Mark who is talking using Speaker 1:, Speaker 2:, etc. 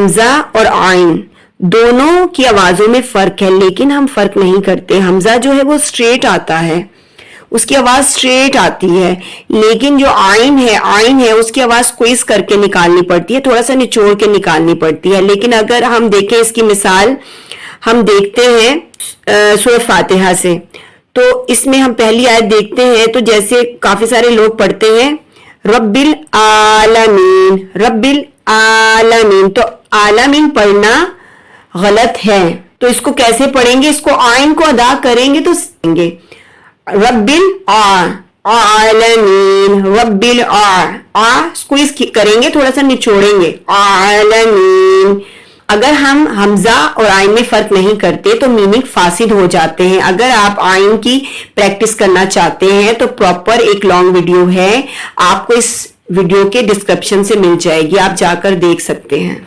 Speaker 1: हमजा और आइन दोनों की आवाजों में फर्क है, लेकिन हम फर्क नहीं करते। हमजा जो है वो स्ट्रेट आता है, उसकी आवाज स्ट्रेट आती है, लेकिन जो आइन है उसकी आवाज स्क्वीज करके निकालनी पड़ती है, थोड़ा सा निचोड़ के निकालनी पड़ती है। लेकिन अगर हम देखें इसकी मिसाल हम देखते हैं सूरह फातिहा से, तो इसमें हम पहली आयत देखते हैं तो जैसे काफी सारे लोग पढ़ते हैं रब्बिल आलमीन, रब्बिल आलमीन, तो आलमीन पढ़ना गलत है। तो इसको कैसे पढ़ेंगे, इसको आइन को अदा करेंगे तो सीखेंगे रब्बिल आलमीन, रब्बिल स्क्वीज करेंगे, थोड़ा सा निचोड़ेंगे आलमीन। अगर हम हमजा और आइन में फर्क नहीं करते तो मीनिंग फासिद हो जाते हैं। अगर आप आइन की प्रैक्टिस करना चाहते हैं तो प्रॉपर एक लॉन्ग वीडियो है, आपको इस वीडियो के डिस्क्रिप्शन से मिल जाएगी, आप जाकर देख सकते हैं।